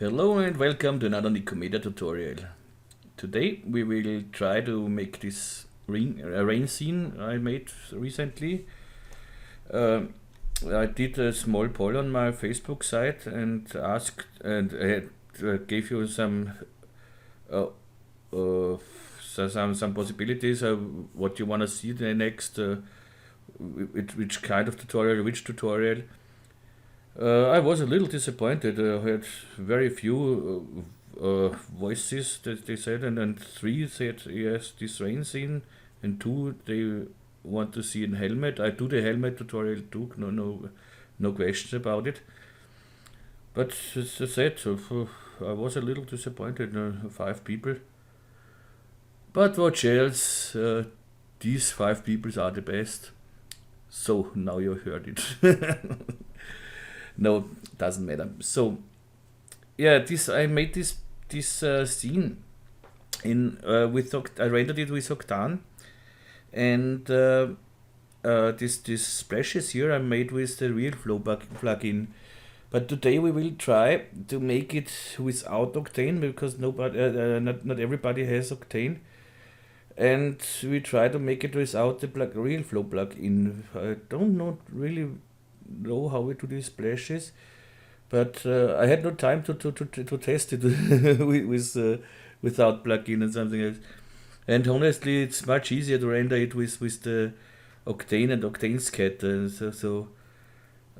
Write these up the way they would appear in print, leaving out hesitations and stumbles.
Hello and welcome to another Nikomedias tutorial. Today we will try to make this rain scene I made recently. I did a small poll on my Facebook site and asked and gave you some possibilities of what you want to see the next, which kind of tutorial, which tutorial. I was a little disappointed. I had very few voices that they said, and 3 said yes, this rain scene, and 2 they want to see a helmet. I do the helmet tutorial too. No questions about it. But as I said, I was a little disappointed. 5 people. But what else? These 5 people are the best. So now you heard it. No, doesn't matter. So yeah, I made this scene in I rendered it with Octane, and this splashes here I made with the Realflow plugin. But today we will try to make it without Octane because not everybody has Octane, and we try to make it without the Realflow plugin. I don't really know how we do these splashes, but I had no time to test it without plugin and something else. And honestly, it's much easier to render it with the Octane and Octane scatter. So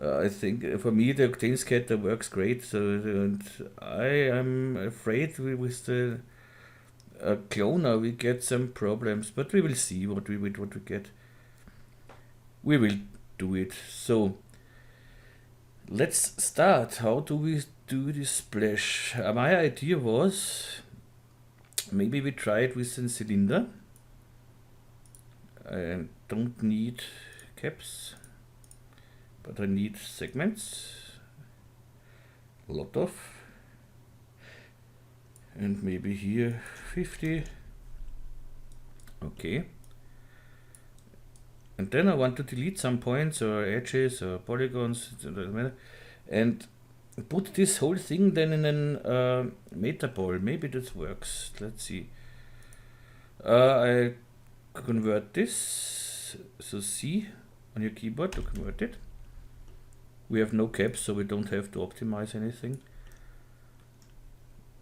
I think for me the Octane scatter works great. So and I am afraid with the cloner we get some problems, but we will see what we get. We will do it. So let's start. How do we do this splash? My idea was maybe we try it with a cylinder. I don't need caps, but I need segments. A lot of. And maybe here 50. Okay. And then I want to delete some points or edges or polygons and put this whole thing then in a Metapod. Maybe this works. Let's see. I convert this. So C on your keyboard to convert it. We have no caps, so we don't have to optimize anything.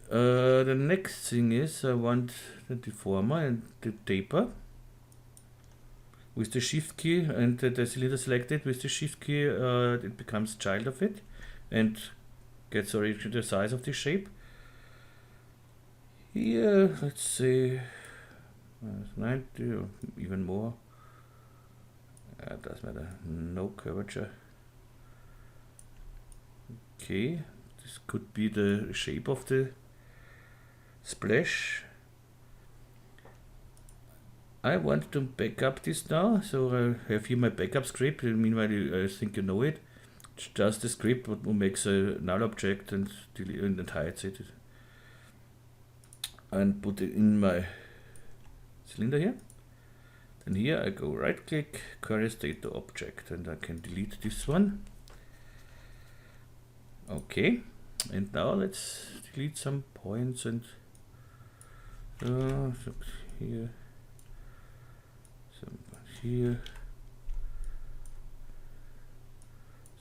The next thing is I want the deformer and the taper. With the shift key and the cylinder selected, with the shift key it becomes child of it and gets originally the size of the shape. Here, let's say 90 or even more. Doesn't matter, no curvature. Okay, this could be the shape of the splash. I want to back up this now, so I have here my backup script. Meanwhile, I think you know it. It's just a script what makes a null object and hides it. And put it in my cylinder here. Then here I go right click, query state to object, and I can delete this one. Okay, and now let's delete some points and so here. Here,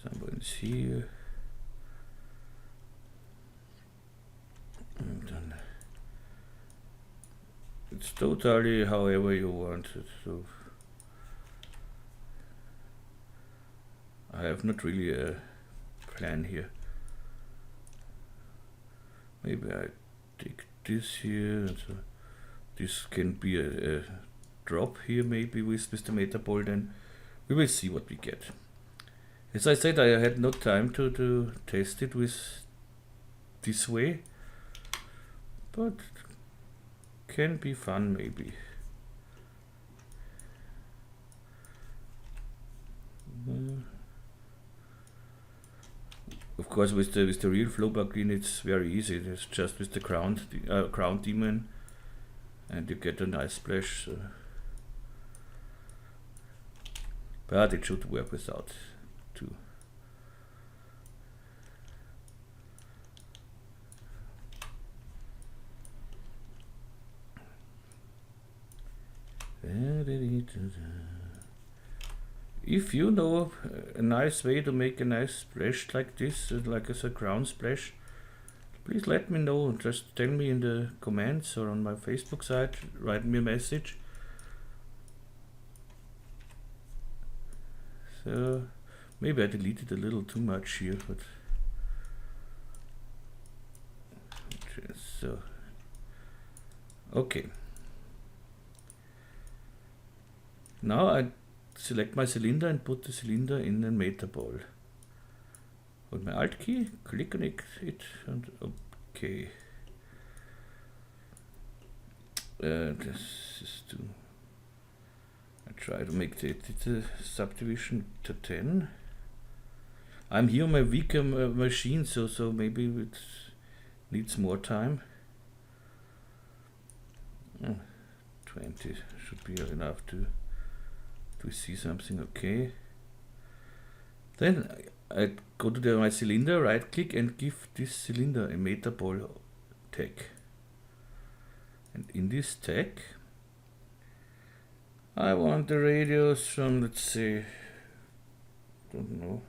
some points here, and then it's totally however you want it. So I have not really a plan here. Maybe I take this here, and so this can be a drop here maybe with the Metapod, and we will see what we get. As I said, I had no time to test it with this way, but can be fun maybe. Of course, with the Realflow plugin, it's very easy. It's just with the ground daemon, and you get a nice splash. So. But it should work without too. If you know a nice way to make a nice splash like this, like as a ground splash, please let me know. Just tell me in the comments or on my Facebook site, write me a message. So maybe I deleted a little too much here, but so okay. Now I select my cylinder and put the cylinder in a Metapod. Hold my Alt key, click on it, and okay. This is too. I try to make the subdivision to 10. I'm here on my weaker machine, so maybe it needs more time. 20 should be enough to see something. Okay. Then I go to my cylinder, right click and give this cylinder a Metapod tag. And in this tag I want the radius from, let's say, don't know,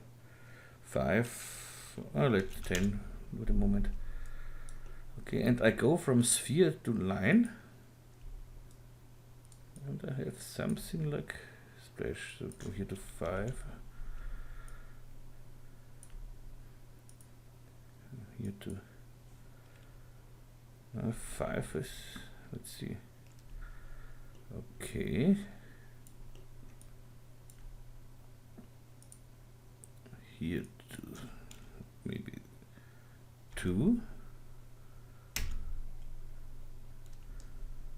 5, let's 10 for the moment. Okay, and I go from sphere to line, and I have something like splash. So go here to 5. Here to 5 is, let's see. Okay. Here to maybe 2.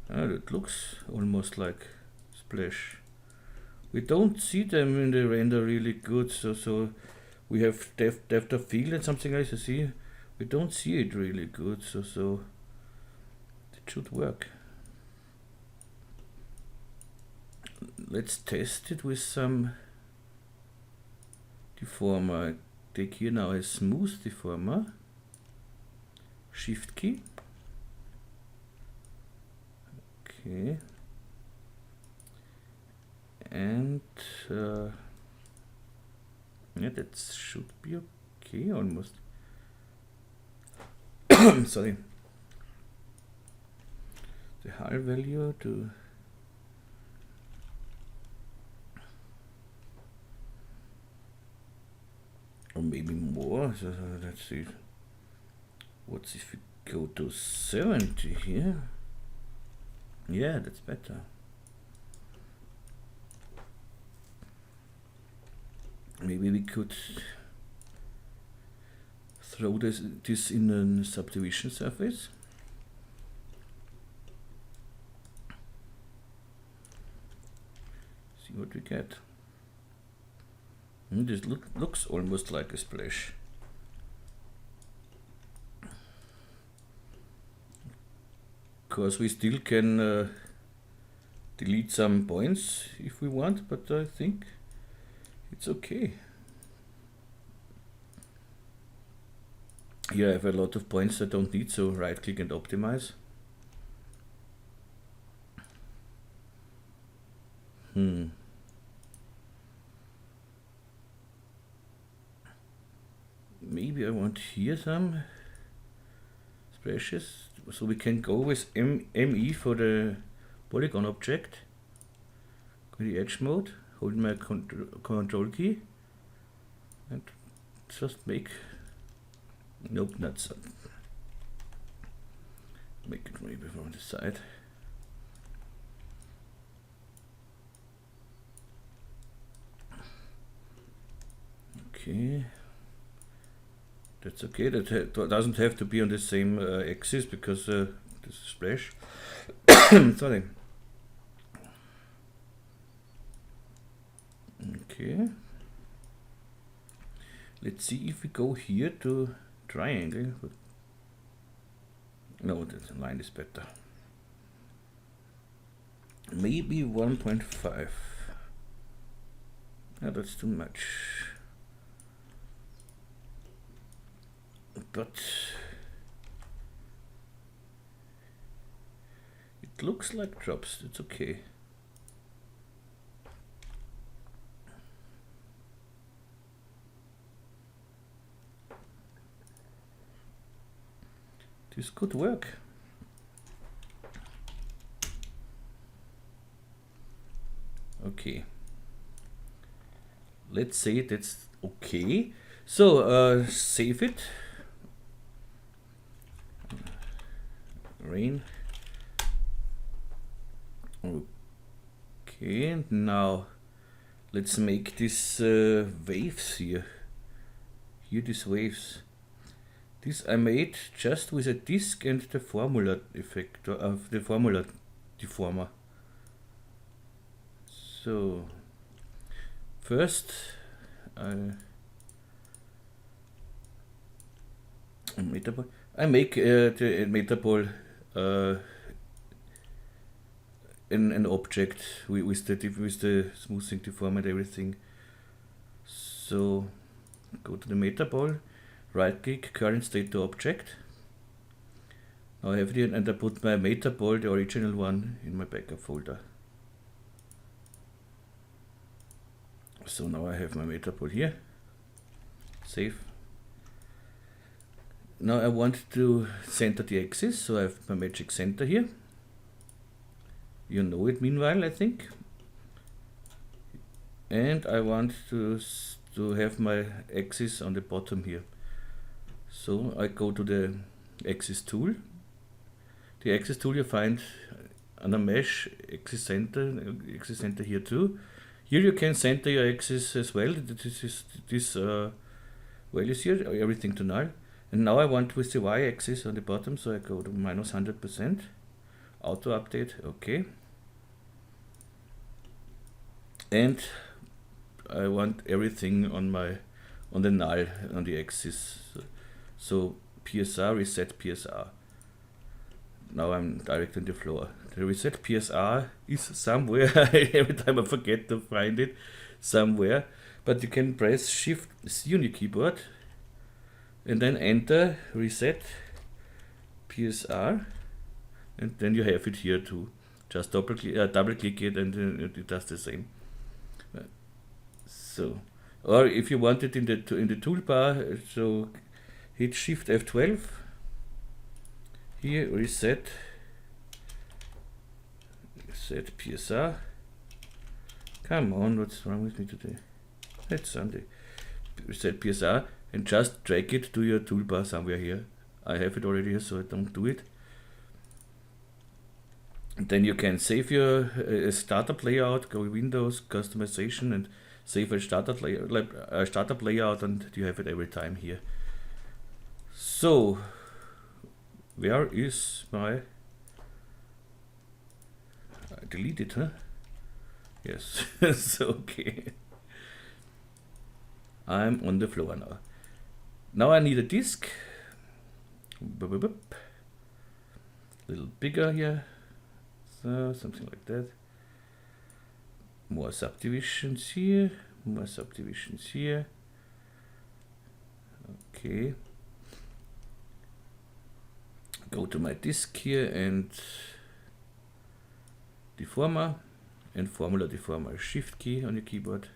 That looks almost like splash. We don't see them in the render really good, so we have depth of field and something else. You see, we don't see it really good, so it should work. Let's test it with some deformer. I take here now a smooth deformer, shift key. Okay. And yeah, that should be okay almost. Sorry. The hull value to or maybe more. So let's see. What's if we go to 70 here? Yeah, that's better. Maybe we could throw this in a subdivision surface. See what we get. This looks almost like a splash. Of course, we still can delete some points if we want, but I think it's okay. Here I have a lot of points I don't need, so right click and optimize. Maybe I want here some splashes, so we can go with ME for the polygon object. Go to the edge mode, hold my control key, and just make, nope, not so. Make it maybe from the side. Okay. That's okay, that doesn't have to be on the same axis because this is splash. Sorry. Okay. Let's see if we go here to triangle. No, the line is better. Maybe 1.5. No, that's too much. But it looks like drops, it's okay. this could work. Okay. Let's say that's okay. So save it. Rain. Okay, and now let's make these waves here. Here, these waves. This I made just with a disk and the formula effect of the formula deformer. So first Metapod. I make the Metapod an object with the smoothing deform and everything. So go to the Metapod, right click, current state to object. Now I have it, and I put my Metapod, the original one, in my backup folder. So now I have my Metapod here. Save. Now I want to center the axis, so I have my magic center here. You know it meanwhile, I think. And I want to have my axis on the bottom here. So I go to the axis tool. The axis tool you find under mesh, axis center here too. Here you can center your axis as well. This values here, everything to null. And now I want with the y-axis on the bottom, so I go to minus 100%, auto update, okay. And I want everything on the null on the axis. So PSR, reset PSR. Now I'm direct on the floor. The reset PSR is somewhere. Every time I forget to find it somewhere. But you can press Shift C on your keyboard and then enter reset PSR, and then you have it here too. Just double click it, and it does the same. So, or if you want it in the toolbar, so hit Shift F12. Here reset PSR. Come on, what's wrong with me today? It's Sunday. Reset PSR and just drag it to your toolbar somewhere here. I have it already here, so I don't do it. And then you can save your startup layout, go Windows, customization, and save a startup layout, and you have it every time here. So, where is my... delete it, huh? Yes, so okay. I'm on the floor now. Now I need a disk. Little bigger here. So something like that. More subdivisions here. More subdivisions here. Okay. Go to my disk here and deformer and formula deformer. Shift key on your keyboard.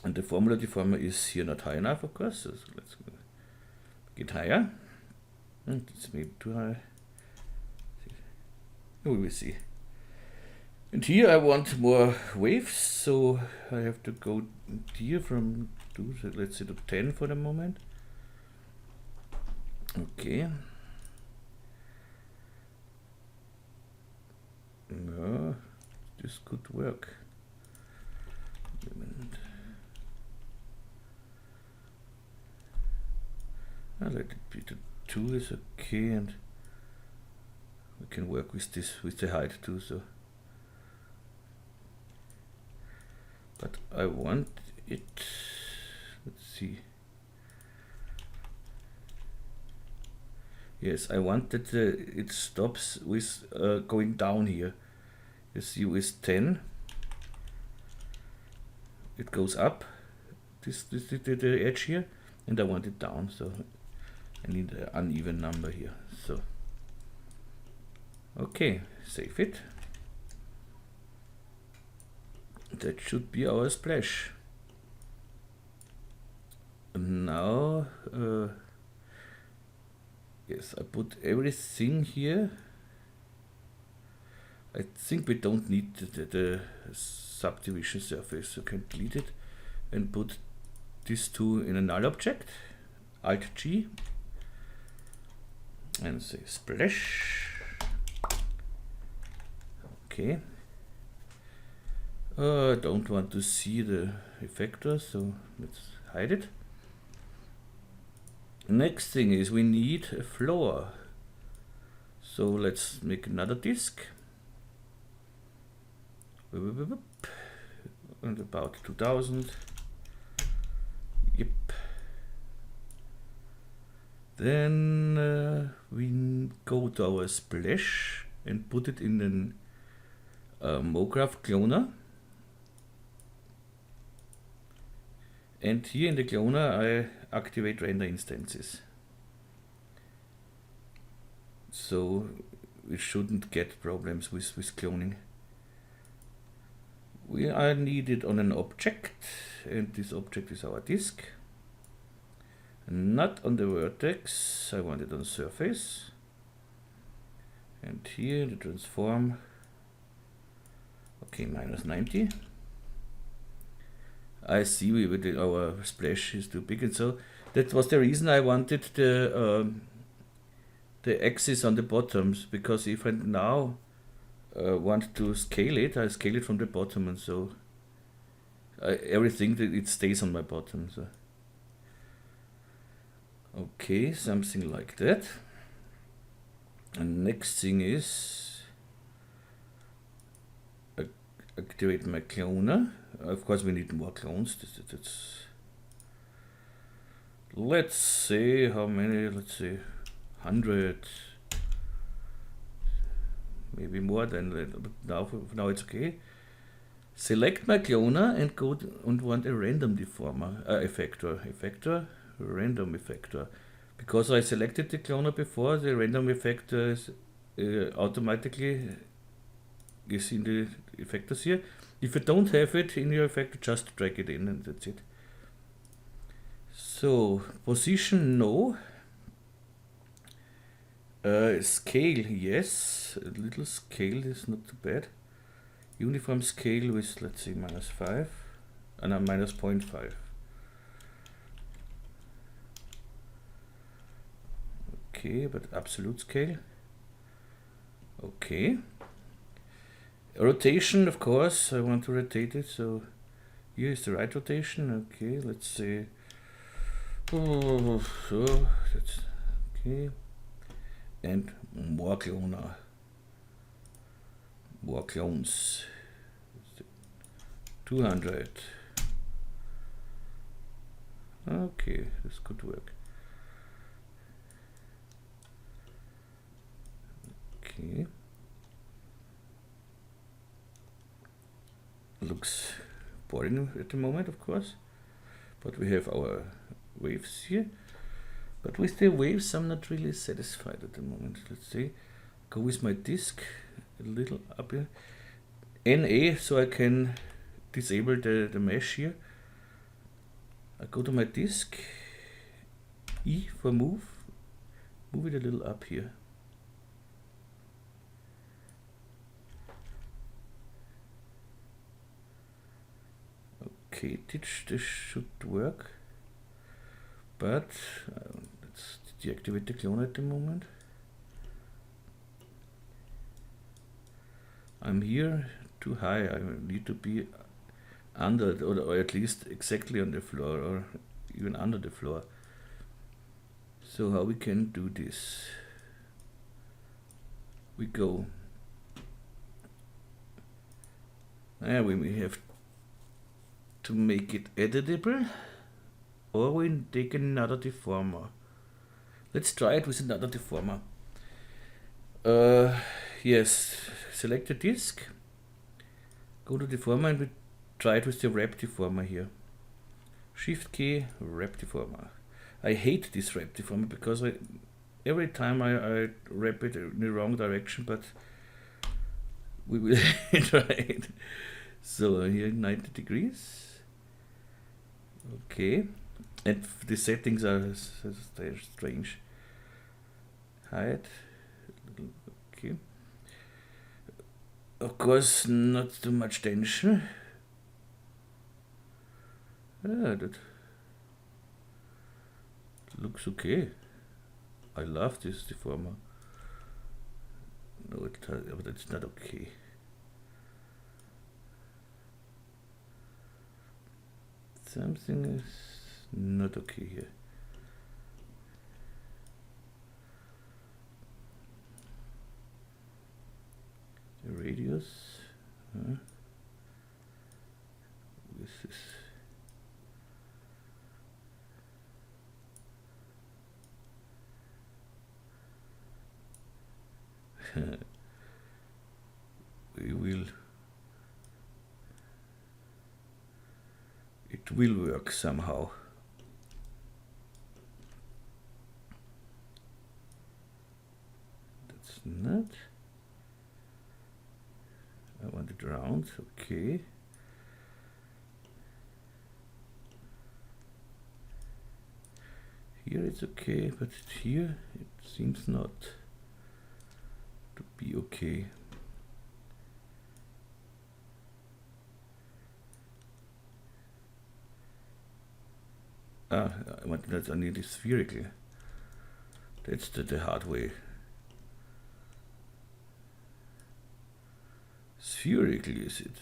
And the formula deformer is here not high enough, of course. So let's get higher. And it's maybe too high. We will see. And here I want more waves, so I have to go here from 2, so let's say to 10 for the moment. Okay. No, this could work. I'll let it be to 2 is okay, and we can work with this with the height too. So, but I want it. Let's see. Yes, I want that it stops with going down here. You see, with 10, it goes up. The edge here, and I want it down. So I need an uneven number here. So okay, save it. That should be our splash. And now Yes, I put everything here. I think we don't need the subdivision surface, so can delete it and put these two in a null object. Alt G and say splash. Okay. I don't want to see the effector, so let's hide it. Next thing is we need a floor. So let's make another disk. And about 2000. Yep. Then we go to our splash and put it in an MoGraph cloner. And here in the cloner I activate render instances. So we shouldn't get problems with cloning. We are needed on an object, and this object is our disk. Not on the vertex, I want it on surface. And here the transform, okay, -90. I see our splash is too big, and so that was the reason I wanted the axis on the bottoms, because if I now want to scale it, I scale it from the bottom, and so everything that it stays on my bottom. So okay, something like that. And next thing is activate my cloner. Of course, we need more clones. Let's say how many? Let's say 100. Maybe more than that, but now it's okay. Select my cloner and go and want a random deformer effector, random effector. Because I selected the cloner before, the random effector is automatically is in the effectors here. If you don't have it in your effector, just drag it in and that's it. So position no. Scale, yes, a little scale is not too bad. Uniform scale with, let's say, -5, and -0.5. Okay, but absolute scale. Okay. Rotation, of course, I want to rotate it, so here is the right rotation. Okay, let's say, so that's okay. And more cloner, more clones, 200. Okay, this could work. Okay, looks boring at the moment, of course, but we have our waves here. But with the waves, I'm not really satisfied at the moment. Let's see, go with my disk a little up here. NA, so I can disable the mesh here. I go to my disk, E for move it a little up here. Okay, this should work. But let's deactivate the clone at the moment. I'm here too high. I need to be under, or at least exactly on the floor, or even under the floor. So how we can do this? We go. We have to make it editable. Or we take another deformer. Let's try it with another deformer. Yes, select the disk, go to deformer, and we try it with the wrap deformer here. Shift key, wrap deformer. I hate this wrap deformer because every time I wrap it in the wrong direction, but we will try it. So here 90 degrees. Okay. And the settings are strange. height. Okay. Of course, not too much tension. Yeah, that looks okay. I love this deformer. No, but it's not okay. Something is not okay here. The radius. This is it will work somehow. That's not. I want it round, okay. Here it's okay, but here it seems not to be okay. I want that I need it spherical. That's the hard way. Spherical is it?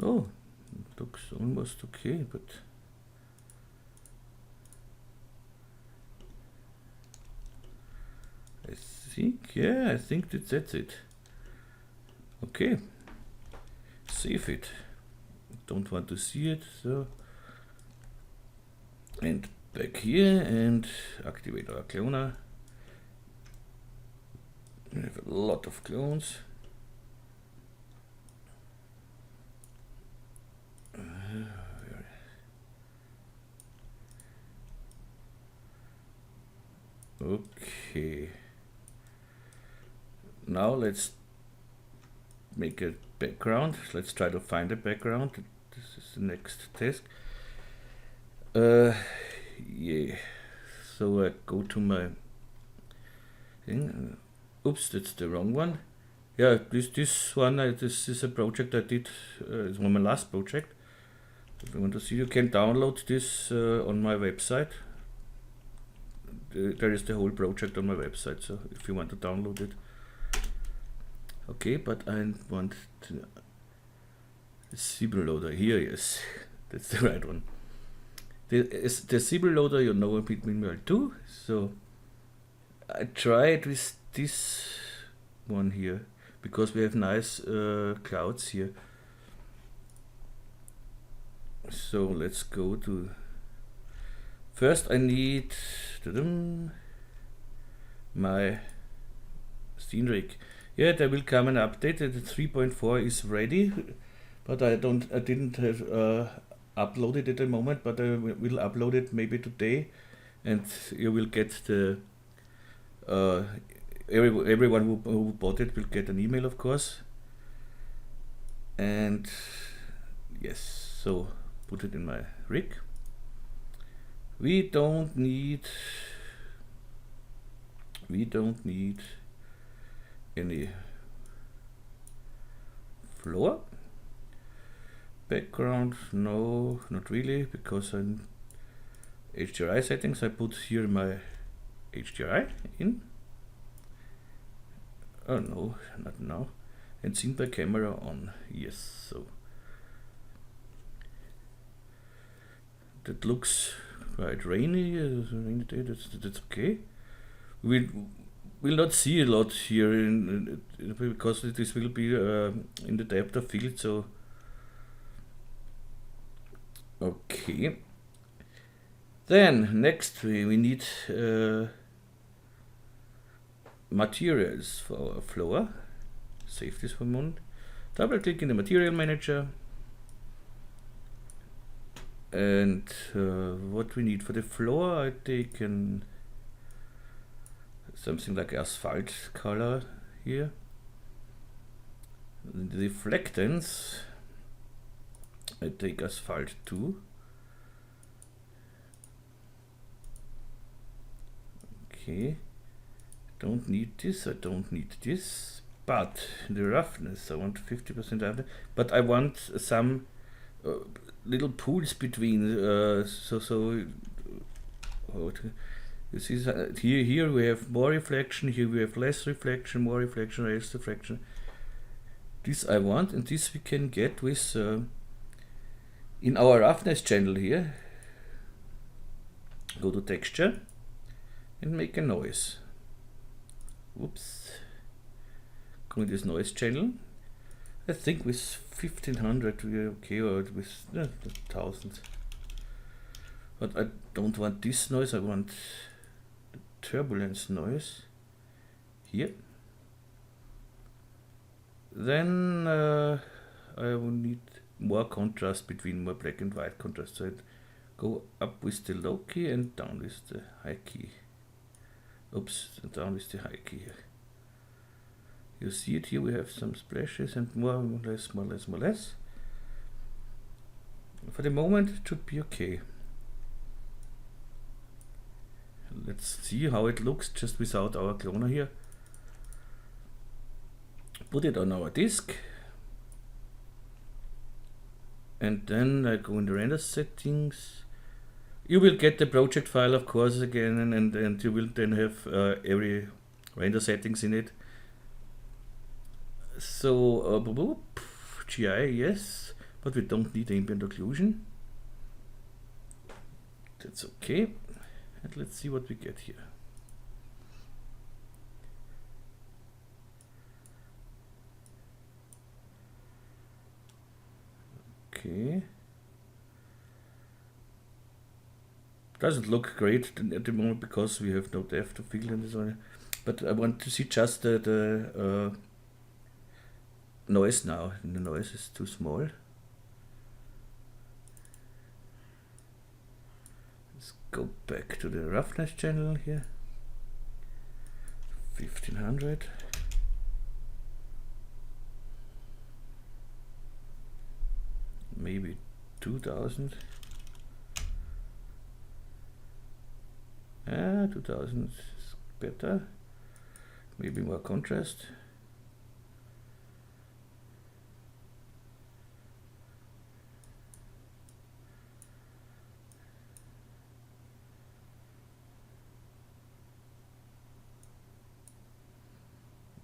Oh, it looks almost okay, but I think that's it. Okay, save it. Don't want to see it, so and back here and activate our cloner. We have a lot of clones. Okay. Now let's make a background. Let's try to find a background. This is the next task. Yeah. So I go to my thing. Oops, that's the wrong one. Yeah, this one. This is a project I did. It's my last project. If you want to see, you can download this on my website. There is the whole project on my website. So if you want to download it. Okay, but I want the Siebel loader here. Yes, that's the right one. The Siebel loader, you know a bit minimal too. So I tried with this one here because we have nice clouds here. So let's go to. First, I need my Scene Rig. Yeah, there will come an update that the 3.4 is ready, but I didn't have uploaded at the moment, but I will upload it maybe today, and you will get the everyone who bought it will get an email, of course. And yes, so put it in my rig. We don't need any floor background. No, not really, because I'm HDRI settings. I put here my HDRI in. Oh no, not now. And seen by camera on. Yes, so that looks quite rainy. Rainy day. That's okay. We'll not see a lot here because this will be in the depth of field. So okay. Then next we need materials for our floor. Save this for a moment. Double click in the material manager. And what we need for the floor, I taken something like asphalt color here. In the reflectance, I take asphalt 2. Okay, don't need this, I don't need this, but in the roughness I want 50% roughness, but I want some little pools between, you see, here we have more reflection, here we have less reflection, more reflection, less reflection. This I want, and this we can get with in our roughness channel here. Go to texture and make a noise. Whoops. Go in this noise channel. I think with 1500 we are okay, or with 1000. But I don't want this noise, I want the turbulence noise here. Then I will need more contrast between, more black and white contrast. So I'd go up with the low key and down with the high key. Oops, and down with the high key here. You see it here, we have some splashes and more, less, more, less, more, less. For the moment it should be okay. Let's see how it looks just without our cloner here. Put it on our disk. And then I go in the render settings. You will get the project file, of course, again, and you will then have every render settings in it. So, GI, yes, but we don't need ambient occlusion. That's okay. And let's see what we get here. Okay. Doesn't look great at the moment because we have no depth of field and so on. But I want to see just the noise now. The noise is too small. Let's go back to the roughness channel here. 1500. Maybe 2000. 2000 is better. Maybe more contrast.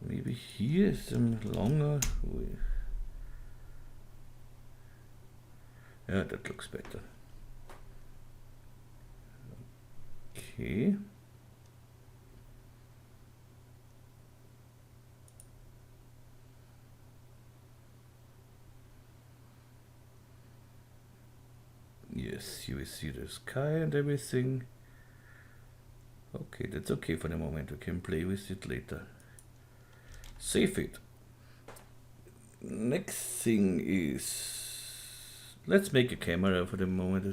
Maybe here is some longer. Yeah, that looks better. Okay. Yes, you will see the sky and everything. Okay, that's okay for the moment. We can play with it later. Save it. Next thing is, let's make a camera for the moment.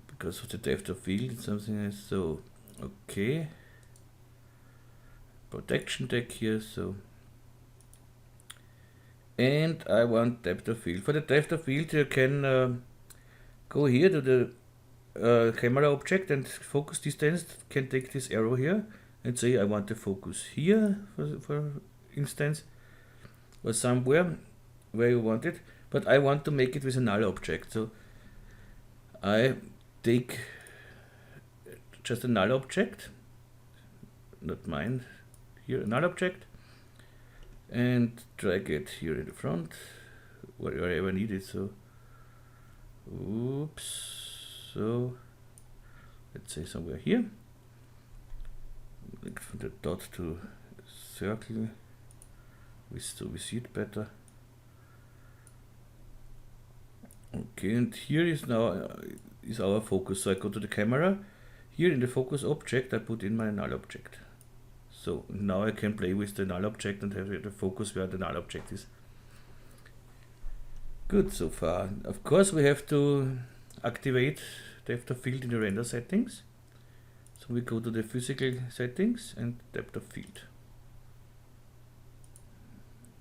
Because of the depth of field and something else. So, okay. Protection deck here, so. And I want depth of field. For the depth of field, you can go here to the camera object and focus distance. Can take this arrow here and say I want the focus here, for instance, or somewhere where you want it. But I want to make it with a null object. So I take just a null object, not mine, here a null object, and drag it here in the front, wherever needed. So, oops, so let's say somewhere here, like from the dot to circle, we see it better. Okay, and here is now is our focus. So I go to the camera. Here in the focus object, I put in my null object. So now I can play with the null object and have the focus where the null object is. Good so far. Of course, we have to activate depth of field in the render settings. So we go to the physical settings and depth of field.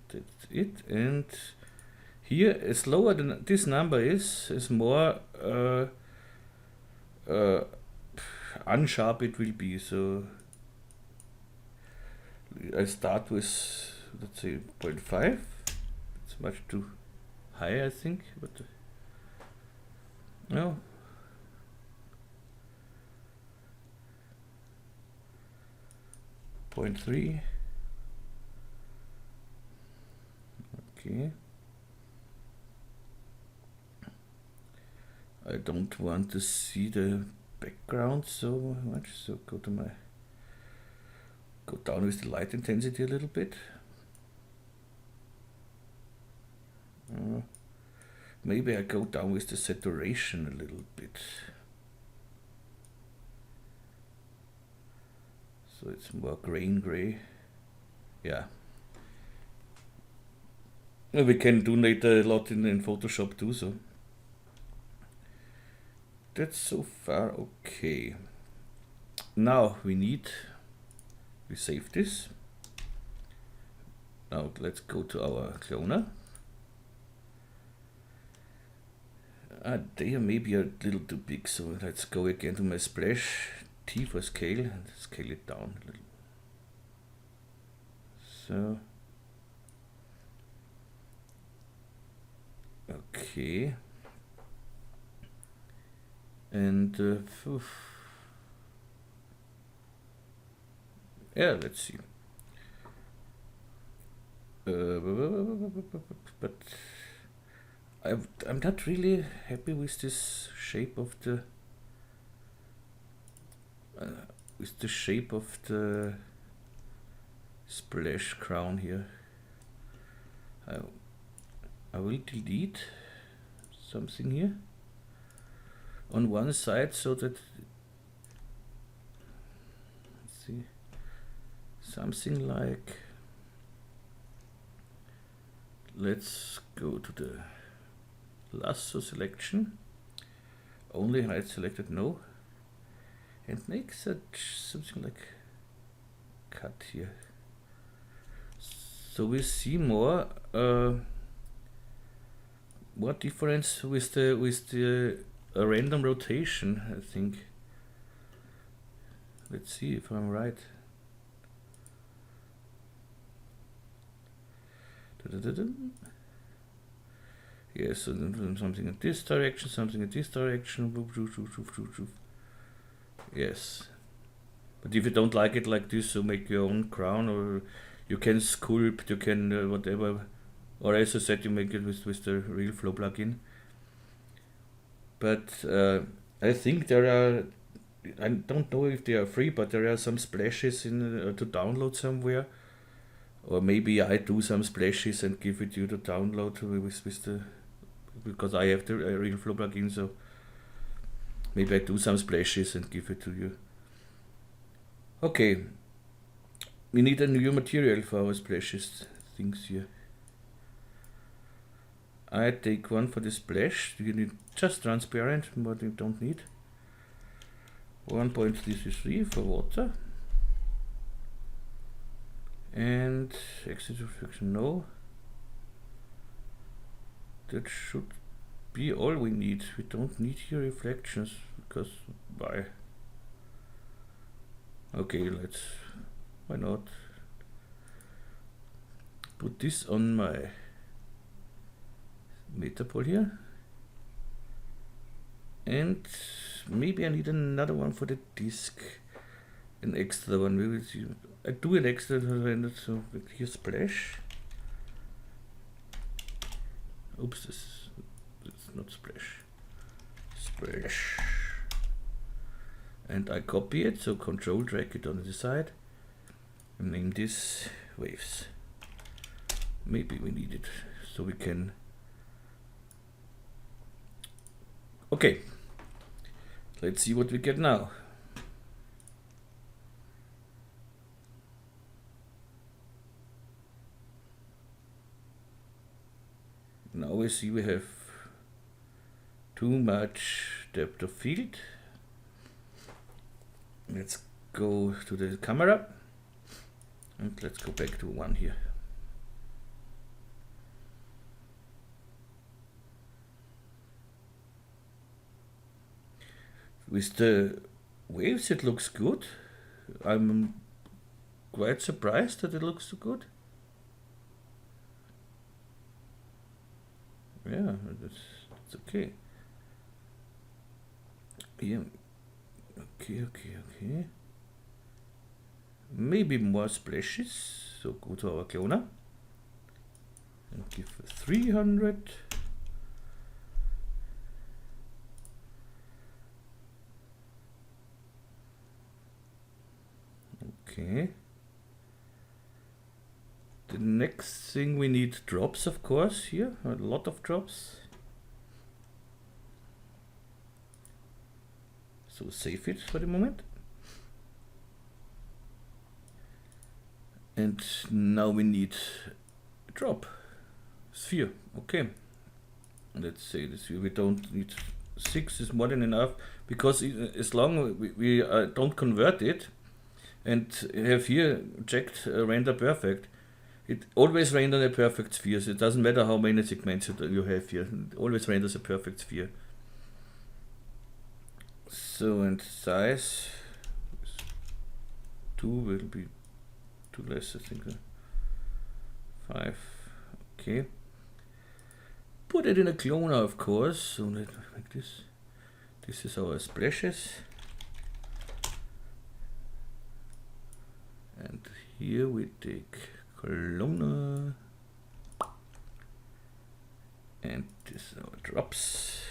That's it. And here, as lower than this number is more unsharp it will be. So I start with, let's say, 0.5. It's much too high, I think, but no. 0.3. Okay. I don't want to see the background so much, so go down with the light intensity a little bit. Maybe I go down with the saturation a little bit, so it's more gray. Yeah. We can do later a lot in Photoshop too, so that's so far okay. Now we save this. Now let's go to our cloner. They are maybe a little too big, so let's go again to my splash, T for scale, and scale it down a little. So, okay. And yeah, let's see. But I'm not really happy with this shape of the splash crown here. I will delete something here on one side so that, let's see, something like, let's go to the lasso selection, only hide selected, no, and make something like cut here, so we see more difference with the random rotation, I think. Let's see if I'm right. Yes, so something in this direction, something in this direction. Yes. But if you don't like it like this, so make your own crown, or you can sculpt, you can whatever. Or as I said, you make it with the Realflow plugin. But I think there are, I don't know if they are free, but there are some splashes in to download somewhere. Or maybe I do some splashes and give it you to download with the, because I have the Realflow plugin, so maybe I do some splashes and give it to you. Okay, we need a new material for our splashes things here. I take one for the splash. You need just transparent, but you don't need. 1.33 for water. And exit reflection, no. That should be all we need. We don't need here reflections, because why? Okay, why not? Put this on my Metapod here. And maybe I need another one for the disc. An extra one, we will see. I do an extra one, so here splash. Oops, this is not splash. Splash. And I copy it, so control drag it on the side. And name this waves. Maybe we need it, so we can. Okay. Let's see what we get now. Now we see we have too much depth of field. Let's go to the camera and let's go back to 1 here. With the waves it looks good. I'm quite surprised that it looks so good. Yeah, it's okay. Yeah. Okay. Maybe more splashes. So go to our cloner and give 300. Okay. The next thing we need drops, of course, here, a lot of drops. So save it for the moment. And now we need a drop sphere. Okay. Let's say the sphere. We don't need 6 is more than enough, because as long we don't convert it and have here checked render perfect, it always renders a perfect sphere. So it doesn't matter how many segments you have here, it always renders a perfect sphere. So, and size 2 will be 2 less, I think. 5. Okay. Put it in a cloner, of course. So like this. This is our splashes. And here we take cloner. And this is our drops.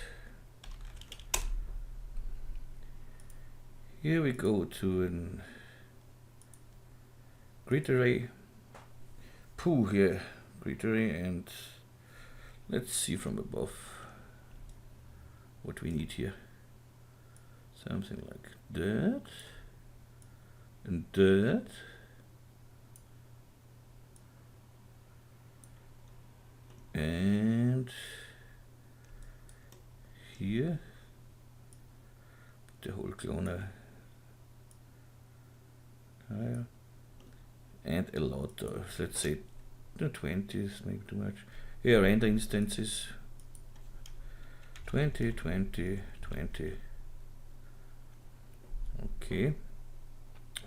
Here we go to an grid array. Here, grid array, and let's see from above what we need here. Something like that, and that, and here, put the whole cloner higher, and a lot of, let's say, 20 is maybe too much. Here, render instances 20. Okay.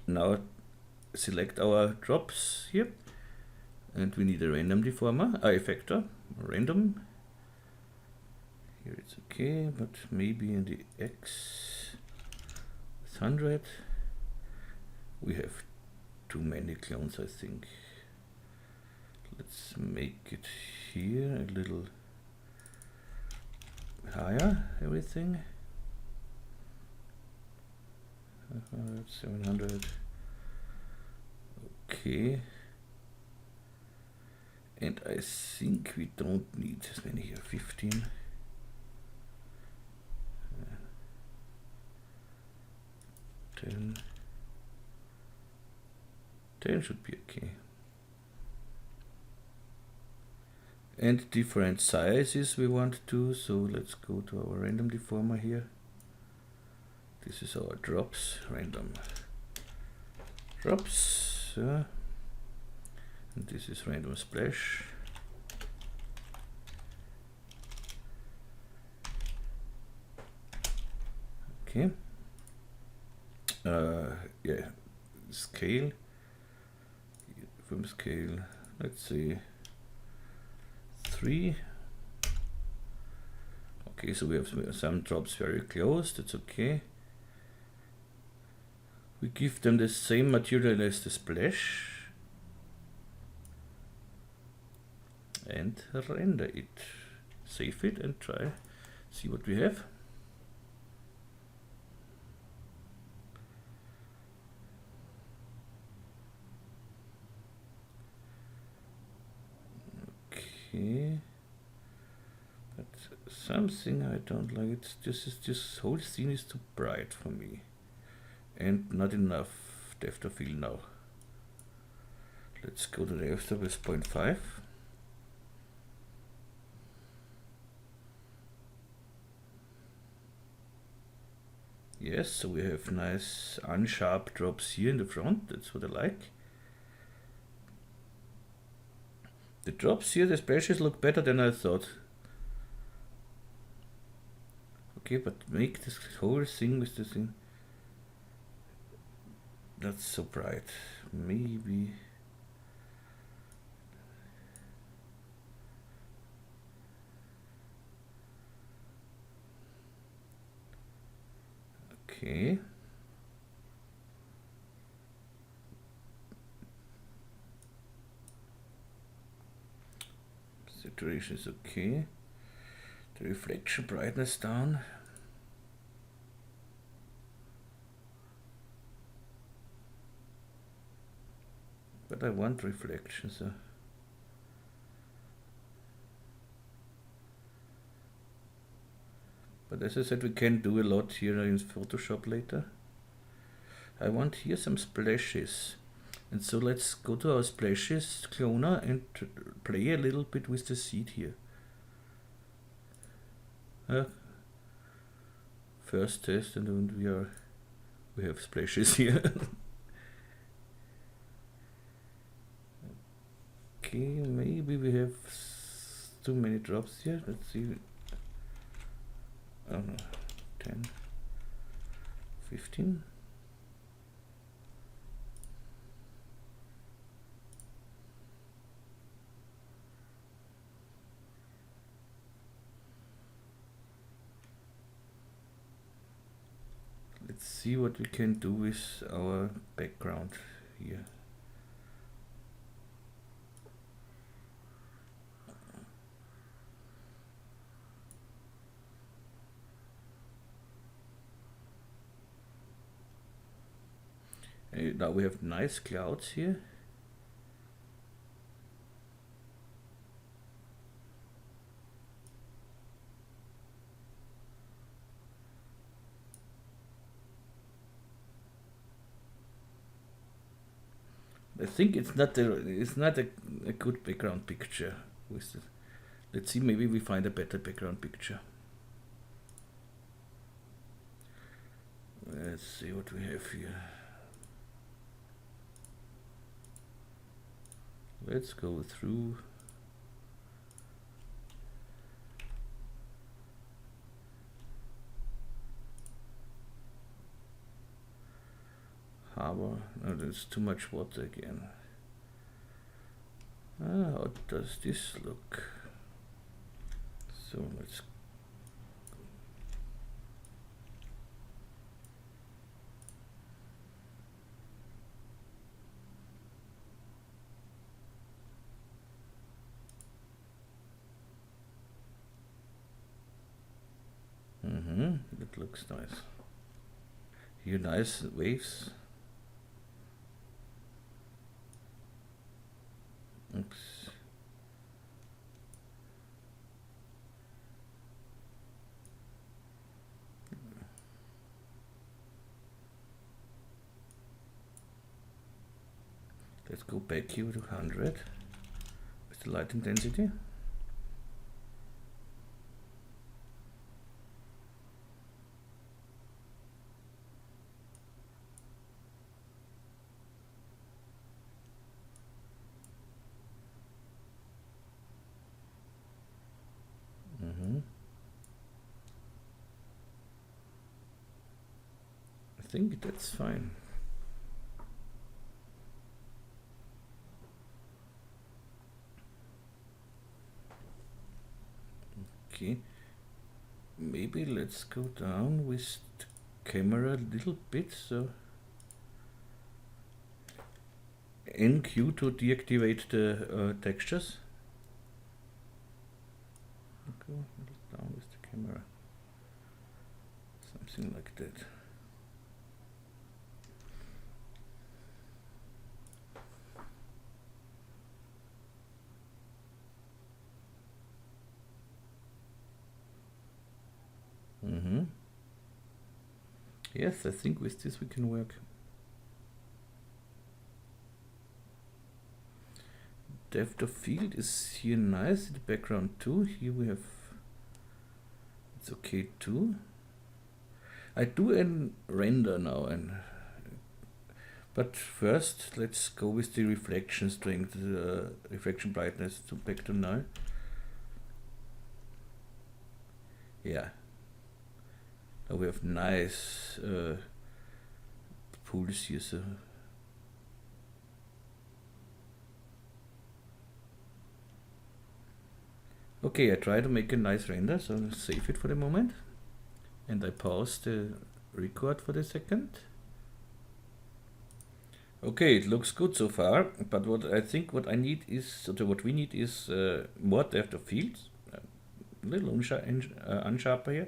Now select our drops here, and we need a random deformer, effector, random. Here it's okay, but maybe in the X with 100. We have too many clones, I think. Let's make it here a little higher, everything. 700. Okay. And I think we don't need as many here. 15. 10. 10 should be okay. And different sizes we want to, so let's go to our random deformer here. This is our drops, random drops, and this is random splash. Okay. Yeah, scale. From scale, let's see, 3. Okay, so we have some drops very close, that's okay. We give them the same material as the splash and render it. Save it and try, see what we have. Okay, but something I don't like. This whole scene is too bright for me, and not enough depth of field now. Let's go to the after with 0.5. Yes, so we have nice unsharp drops here in the front. That's what I like. The drops here, the splashes look better than I thought. Okay, but make this whole thing with the thing not so bright. Maybe. Okay. Saturation is okay. The reflection brightness down. But I want reflection, so. But as I said, we can do a lot here in Photoshop later. I want here some splashes. And so let's go to our splashes cloner and play a little bit with the seed here. First test, and we have splashes here. Okay, maybe we have too many drops here. Let's see. Oh no, 10, 15. Let's see what we can do with our background here. Now we have nice clouds here. I think it's not a good background picture with this. Let's see, maybe we find a better background picture. Let's see what we have here. Let's go through. Harbor. No, there's too much water again. How does this look? So let's. That looks nice. Here, nice waves. Oops. Let's go back here to 100 with the light intensity. I think that's fine. Okay, maybe let's go down with the camera a little bit, so NQ to deactivate the textures. Go a little down with the camera, something like that. Yes, I think with this we can work. Depth of field is here nice in the background too. Here we have, it's okay too. I do a render now, but first let's go with the reflection strength, reflection brightness to back to null. Yeah. we have nice pools here. So okay, I try to make a nice render, so I'll save it for the moment. And I pause the record for the second. Okay, it looks good so far, but what I need is, what we need is more depth of fields, a little unsharper here,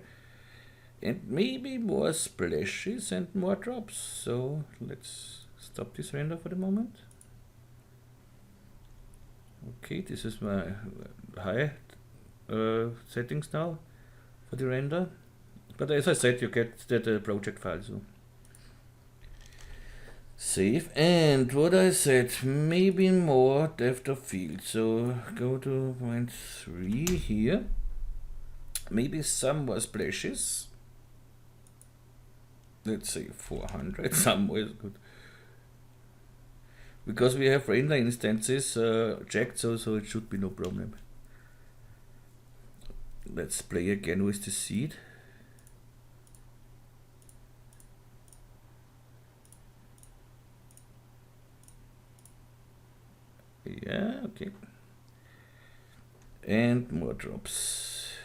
and maybe more splashes and more drops. So let's stop this render for the moment. Okay, this is my high settings now for the render, but as I said, you get the project file. So save, and what I said, maybe more depth of field. So go to 0.3 here, maybe some more splashes. Let's say 400, somewhere is good. Because we have render instances checked, so it should be no problem. Let's play again with the seed. Yeah, okay. And more drops.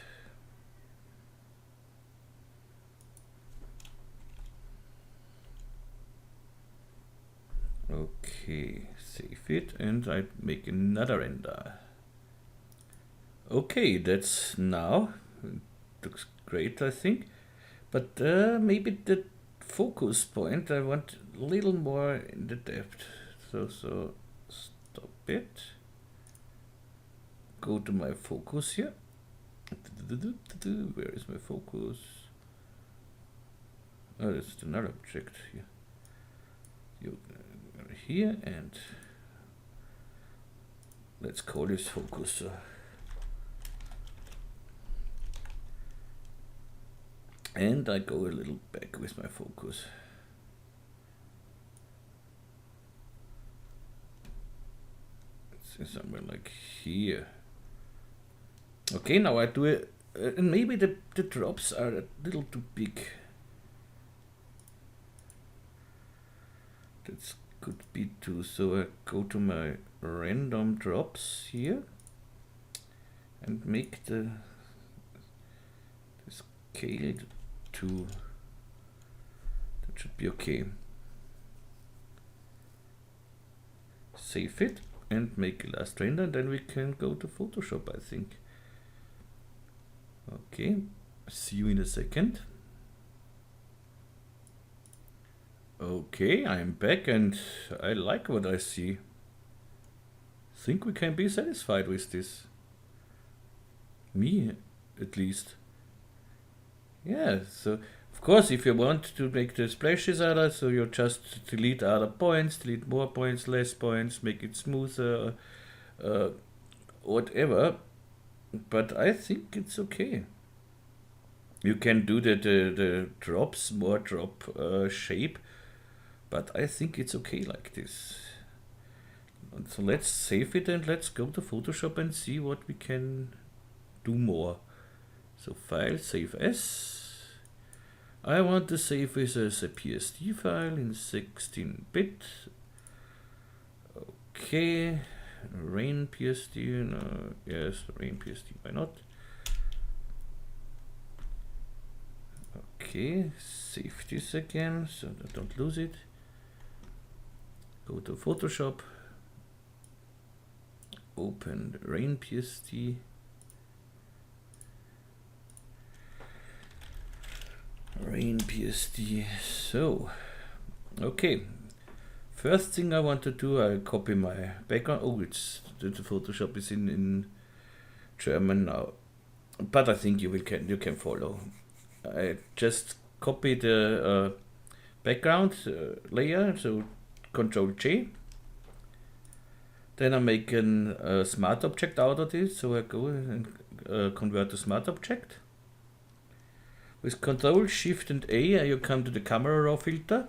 Okay, save it, and I make another render. Okay, that's now. It looks great, I think. But maybe the focus point, I want a little more in the depth. So stop it. Go to my focus here. Where is my focus? Oh, that's another object here. You here, and let's call this focus. And I go a little back with my focus. Let's say somewhere like here. Okay, now I do it, and maybe the drops are a little too big. That's could be too. So I go to my random drops here and make the scale to, that should be okay. Save it and make a last render, and then we can go to Photoshop, I think. Okay, see you in a second. Okay, I'm back and I like what I see. Think we can be satisfied with this. Me, at least. Yeah, so of course if you want to make the splashes other, so you just delete other points, delete more points, less points, make it smoother, whatever. But I think it's okay. You can do the drops, more drop shape, but I think it's okay like this. And so let's save it and let's go to Photoshop and see what we can do more. So file, save as. I want to save this as a PSD file in 16-bit. Okay, rain PSD, no, yes, rain PSD, why not? Okay, save this again so that I don't lose it. Go to Photoshop, open the rain PSD. Rain PSD. So, okay. First thing I want to do, I copy my background. Oh, it's the Photoshop is in German now, but I think you can follow. I just copy the background layer, so Control J. Then I make a smart object out of this, so I go and convert to smart object. With Control Shift and A, you come to the camera raw filter.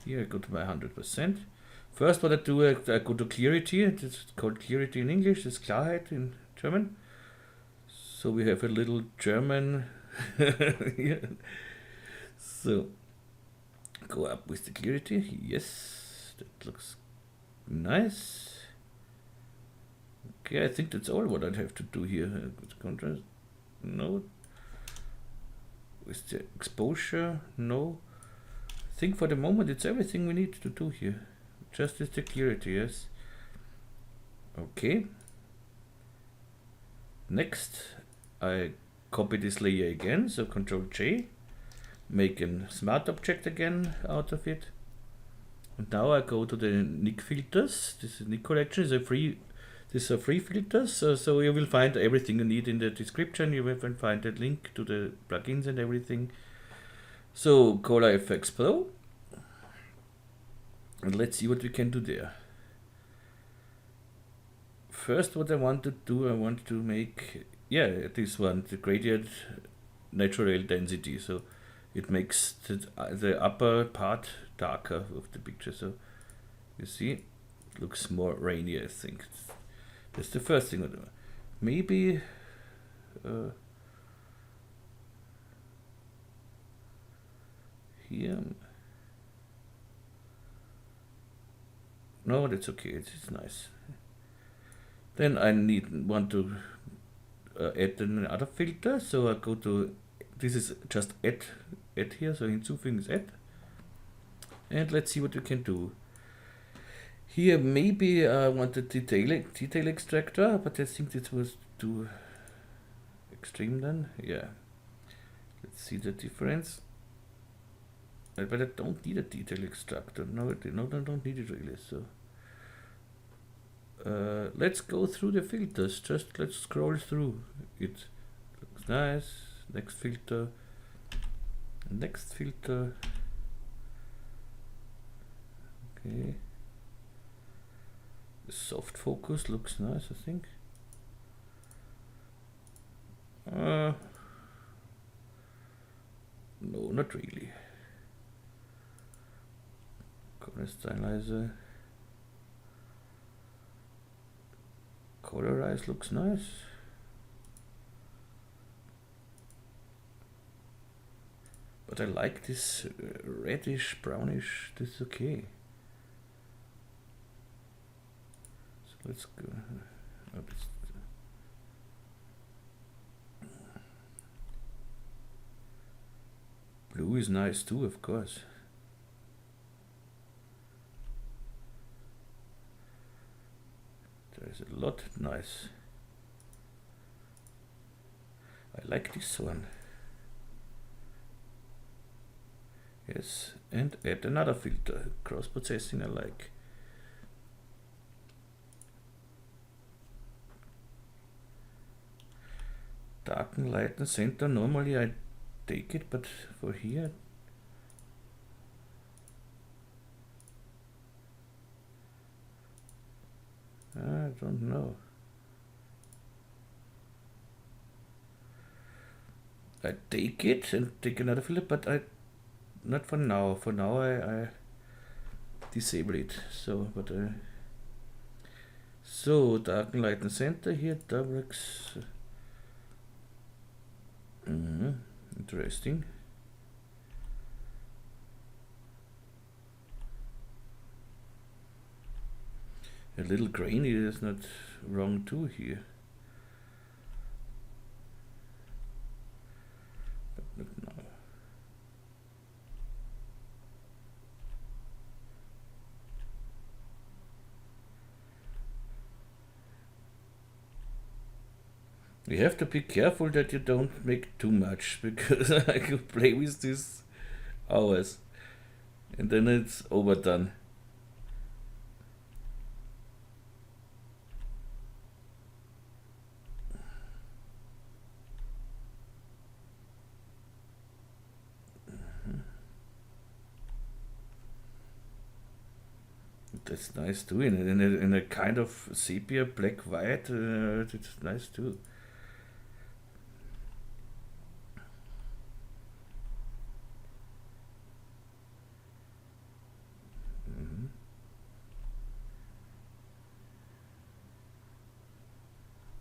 Here I go to my 100%. First, what I do, I go to clarity. It's called clarity in English. It's Klarheit in German. So we have a little German Yeah. So go up with the clarity. Yes, that looks nice. Okay, I think that's all what I'd have to do here. With contrast, no. With the exposure, no. I think for the moment it's everything we need to do here. Just with the clarity, yes. Okay. Next, I copy this layer again, so Ctrl J, make a smart object again out of it. And now I go to the Nik filters. This is Nik collection. These are free filters, so you will find everything you need in the description. You will find a link to the plugins and everything. So Color FX Pro, and let's see what we can do there. First, what I want to do, I want to make, yeah, this one, the gradient natural density. So it makes the upper part darker of the picture. So you see, it looks more rainy, I think. That's the first thing I do. Maybe here. No, that's okay. It's nice. Then I want to add another filter. So I go to, this is just add here. So hinzufügen is add. And let's see what we can do. Here maybe I want a detail extractor, but I think this was too extreme then. Yeah. Let's see the difference. But I don't need a detail extractor. No, I don't need it really. So let's go through the filters. Just let's scroll through. It looks nice. Next filter. Next filter. Okay. The soft focus looks nice, I think. No, not really. Color stylizer. Colorize looks nice. But I like this reddish, brownish. This is okay. So let's go. Oh, blue is nice too, of course. There's a lot nice. I like this one. Yes, and add another filter. Cross processing I like. Darken, lighten, center. Normally I take it, but for here, I don't know. I take it and take another filter, but I not for now. For now I disable it. So, but so darken, lighten, center here. That works. Interesting. A little grainy is not wrong too here. But not now. You have to be careful that you don't make too much, because I could play with this hours and then it's overdone. That's nice too, in a kind of sepia black white. It's nice too.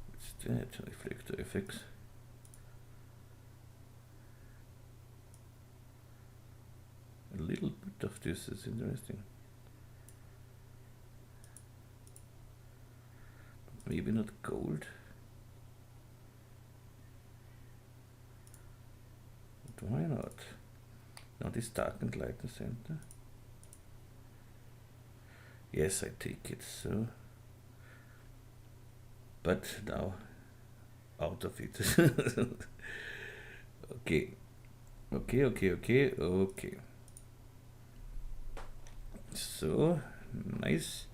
What's that? Reflector effects. this is interesting. Maybe not gold. But why not? Now this dark and light in the center. Yes, I take it so. But now out of it. Okay. Okay. So nice.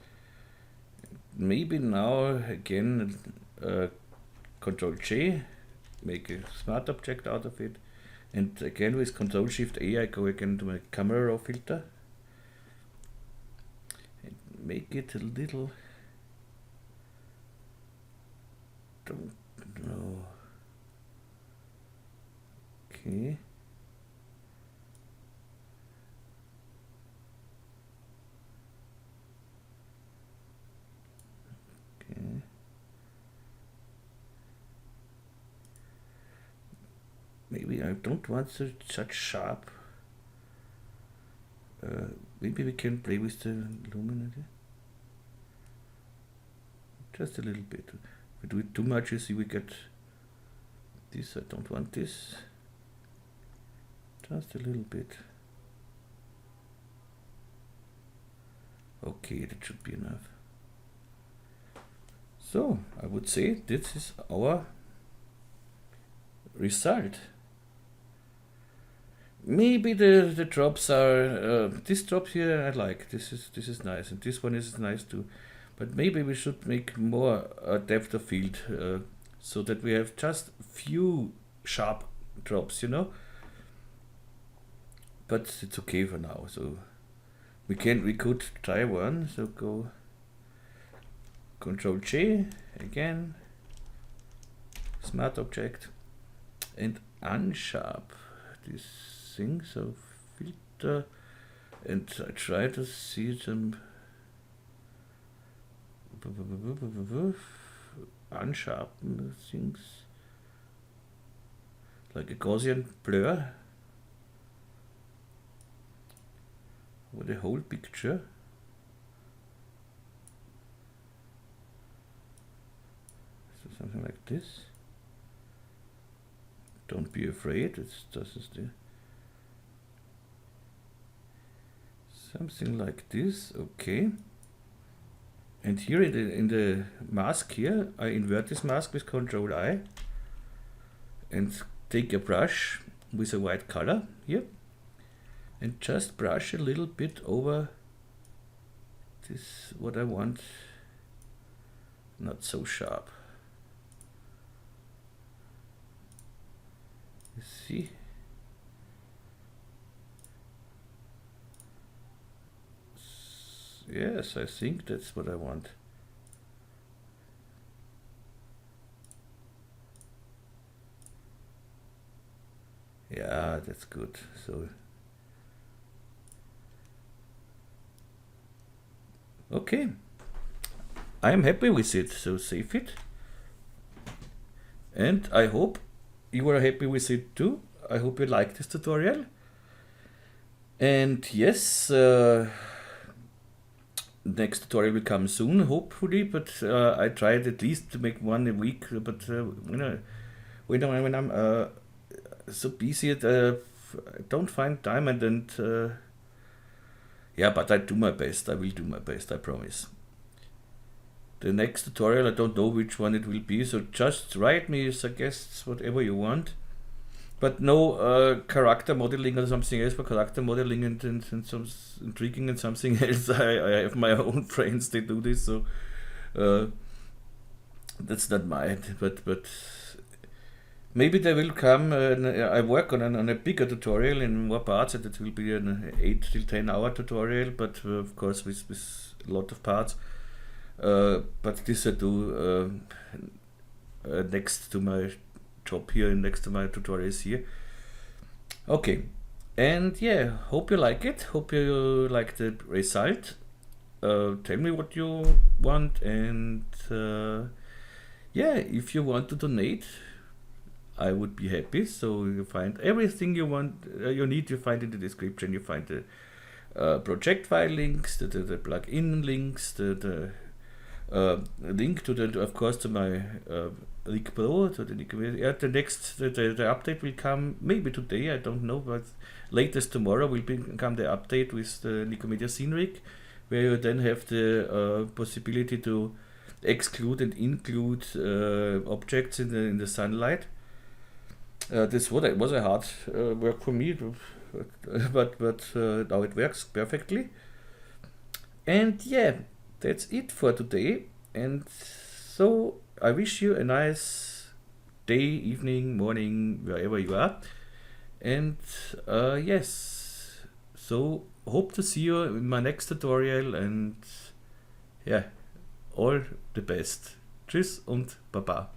Maybe now again Control J, make a smart object out of it, and again with Control Shift A I go again to my camera raw filter and make it a little, don't know, okay. Maybe I don't want such sharp. Maybe we can play with the luminance. Just a little bit. If we do it too much, you see we get this. I don't want this. Just a little bit. Okay, that should be enough. So I would say this is our result. Maybe the drops are this drop here I like. This is nice, and this one is nice too. But maybe we should make more depth of field so that we have just few sharp drops, you know. But it's okay for now. So we could try one. So go Control J again, smart object, and unsharp this thing. So filter, and I try to see some unsharpen things like a Gaussian blur over the whole picture. So something like this. Don't be afraid, this is the something like this, okay. And here in the mask here, I invert this mask with Control I and take a brush with a white color here and just brush a little bit over this, what I want, not so sharp. You see? Yes, I think that's what I want. Yeah, that's good. So okay, I am happy with it, so save it. And I hope you are happy with it too. I hope you like this tutorial. And yes, next tutorial will come soon, hopefully, but I tried at least to make one a week, but when I'm so busy, I don't find time, and yeah, but I do my best. I will do my best, I promise. The next tutorial, I don't know which one it will be, so just write me suggestions, whatever you want. But no character modeling or something else. For character modeling and some intriguing and something else, I have my own friends, they do this, so that's not mine. But maybe they will come. I work on a bigger tutorial in more parts, and it will be an 8 till 10 hour tutorial, but of course with a lot of parts. But this I do next to my job here and next to my tutorials here. Okay, and yeah, hope you like it, hope you like the result. Tell me what you want, and yeah, if you want to donate, I would be happy. So you find everything you want, you need, you find in the description. You find the project file links, the plugin links, the link to the, of course, to my Rig Pro, to the Nikomedias. The next, the update will come maybe today, I don't know, but latest tomorrow will come the update with the Nikomedias Scene Rig, where you then have the possibility to exclude and include objects in the sunlight. This was a hard work for me, but now it works perfectly. And yeah, that's it for today. And so I wish you a nice day, evening, morning, wherever you are. And yes, so hope to see you in my next tutorial, and yeah, all the best. Tschüss und Baba.